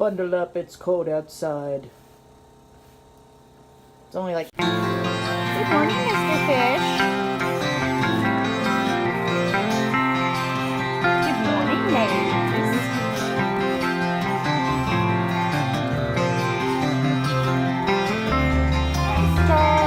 Bundle up, it's cold outside. It's only like... Good morning, Mr. Fish. Good morning, ladies. Hey, Star.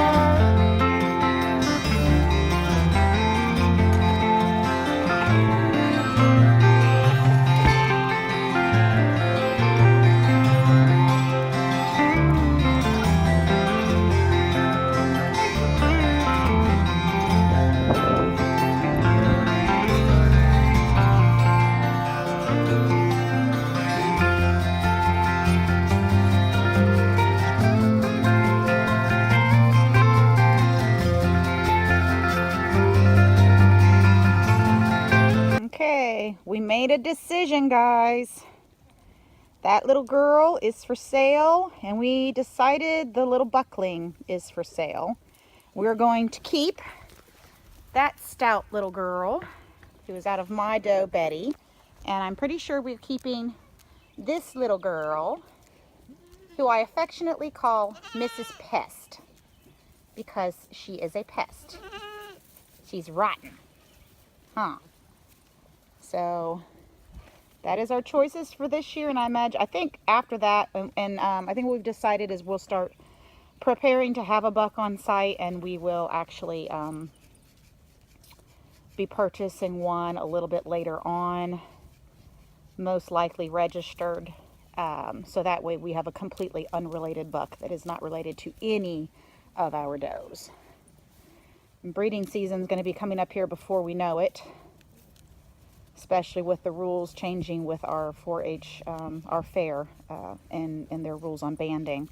Okay, we made a decision, guys. That little girl is for sale, and we decided the little buckling is for sale. We're going to keep that stout little girl who is out of my doe, Betty, and I'm pretty sure we're keeping this little girl who I affectionately call Mrs. Pest because she is a pest. She's rotten. Huh. So that is our choices for this year, and I think after that, I think what we've decided is we'll start preparing to have a buck on site, and we will actually be purchasing one a little bit later on, most likely registered, so that way we have a completely unrelated buck that is not related to any of our does. And breeding season is going to be coming up here before we know it, especially with the rules changing with our 4-H, our fair, and their rules on banding.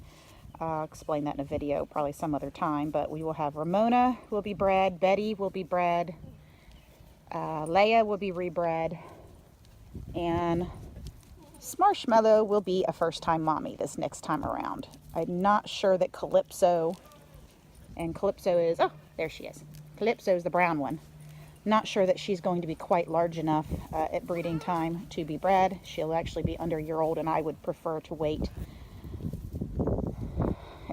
I'll explain that in a video probably some other time, but we will have Ramona will be bred, Betty will be bred, Leia will be rebred, and Marshmallow will be a first-time mommy this next time around. I'm not sure that Calypso, and Calypso is, oh, there she is. Calypso is the brown one. Not sure that she's going to be quite large enough at breeding time to be bred. She'll actually be under a year old, and I would prefer to wait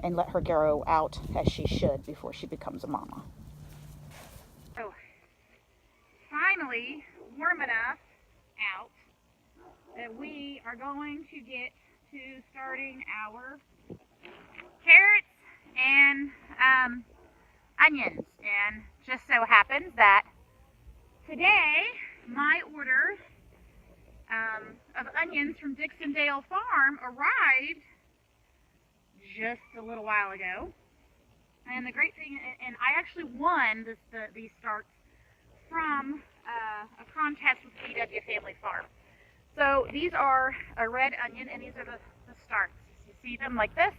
and let her grow out as she should before she becomes a mama. Oh, finally warm enough out that we are going to get to starting our carrots and onions. And just so happens that today my order of onions from Dixondale Farm arrived just a little while ago. And the great thing, and I actually won these starts from a contest with BW Family Farm. So these are a red onion, and these are the starts. You see them like this,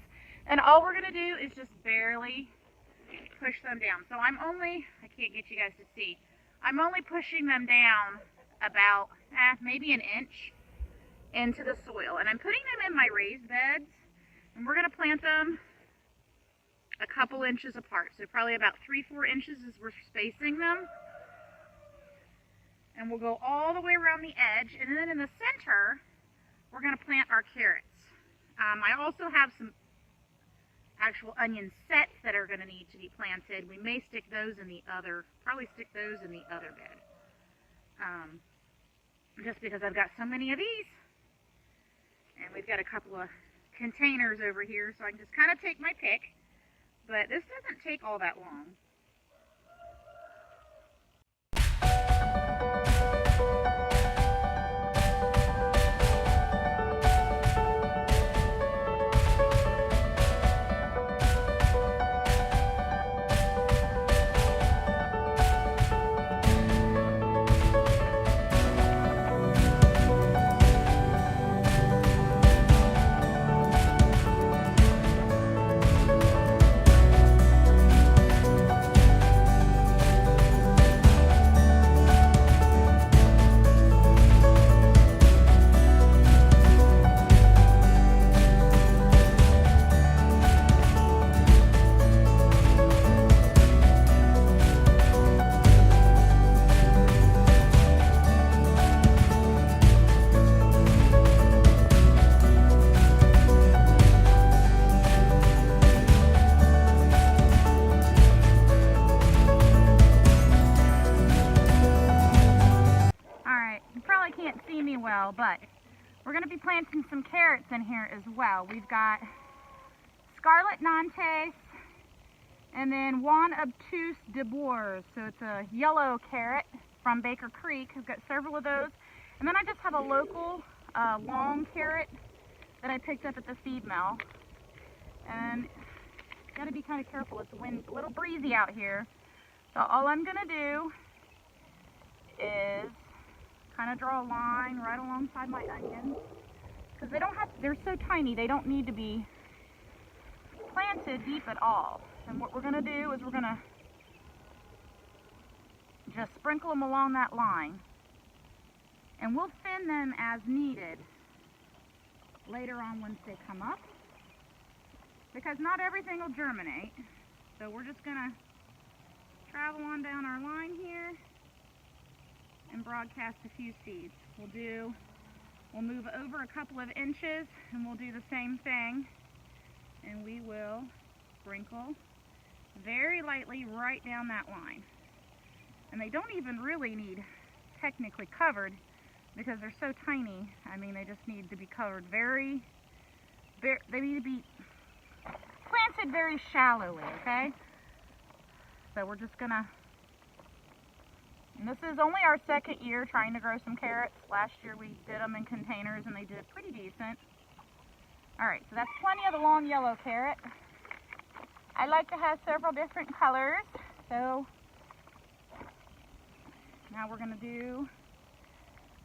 and all we're going to do is just barely push them down. So I can't get you guys to see, I'm only pushing them down about maybe an inch into the soil, and I'm putting them in my raised beds, and we're going to plant them a couple inches apart, so probably about 3-4 inches as we're spacing them. And we'll go all the way around the edge, and then in the center, we're going to plant our carrots. I also have some actual onion sets that are going to need to be planted. We may stick those in probably stick those in the other bed. Just because I've got so many of these, and we've got a couple of containers over here, so I can just kind of take my pick. But this doesn't take all that long. well, but we're going to be planting some carrots in here as well. We've got Scarlet Nantes and then Juan Obtuse de Boers. So it's a yellow carrot from Baker Creek. I've got several of those. And then I just have a local long carrot that I picked up at the feed mill. And got to be kind of careful. It's a little breezy out here. So all I'm going to do is kind of draw a line right alongside my onions. Because they're so tiny, they don't need to be planted deep at all. And what we're going to do is we're going to just sprinkle them along that line. And we'll thin them as needed later on once they come up. Because not everything will germinate. So we're just going to travel on down our line here and broadcast a few seeds. We'll move over a couple of inches and we'll do the same thing. And we will sprinkle very lightly right down that line. And they don't even really need technically covered because they're so tiny. I mean, they just need to be covered they need to be planted very shallowly, okay? So we're just gonna, and this is only our second year trying to grow some carrots. Last year we did them in containers and they did pretty decent. Alright, so that's plenty of the long yellow carrot. I like to have several different colors, so now we're going to do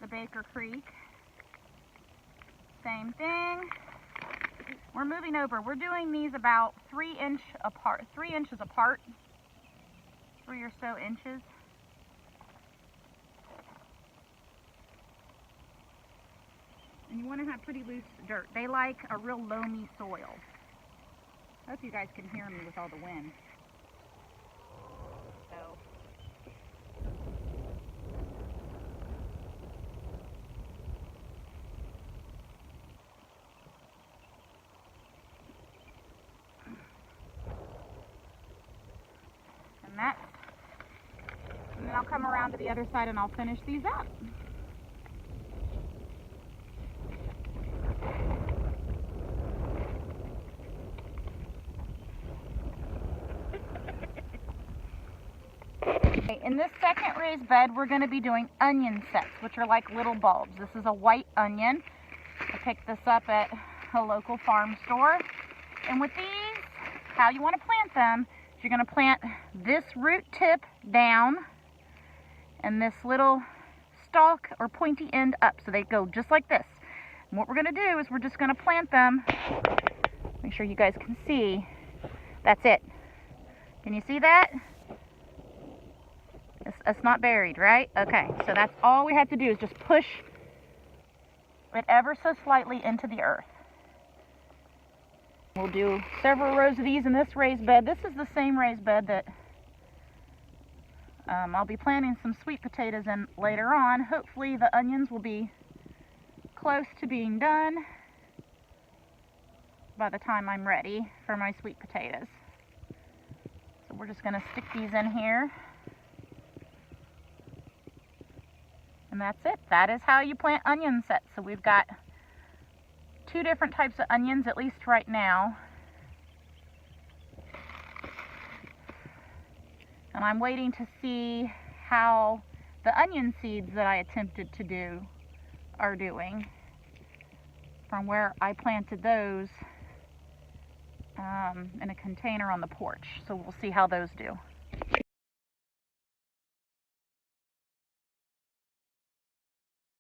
the Baker Creek. Same thing. We're moving over. We're doing these about 3 inches apart, 3 or so inches. And you want to have pretty loose dirt. They like a real loamy soil. I hope you guys can hear me with all the wind. So. And then I'll come around to the other side and I'll finish these up. In this second raised bed, we're going to be doing onion sets, which are like little bulbs. This is a white onion. I picked this up at a local farm store. And with these, how you want to plant them is you're going to plant this root tip down and this little stalk or pointy end up. So they go just like this. And what we're going to do is we're just going to plant them. Make sure you guys can see. That's it. Can you see that? It's not buried, right? Okay, so that's all we have to do is just push it ever so slightly into the earth. We'll do several rows of these in this raised bed. This is the same raised bed that I'll be planting some sweet potatoes in later on. Hopefully the onions will be close to being done by the time I'm ready for my sweet potatoes. So we're just going to stick these in here. And that's it. That is how you plant onion sets. So we've got 2 different types of onions, at least right now. And I'm waiting to see how the onion seeds that I attempted to do are doing from where I planted those in a container on the porch. So we'll see how those do.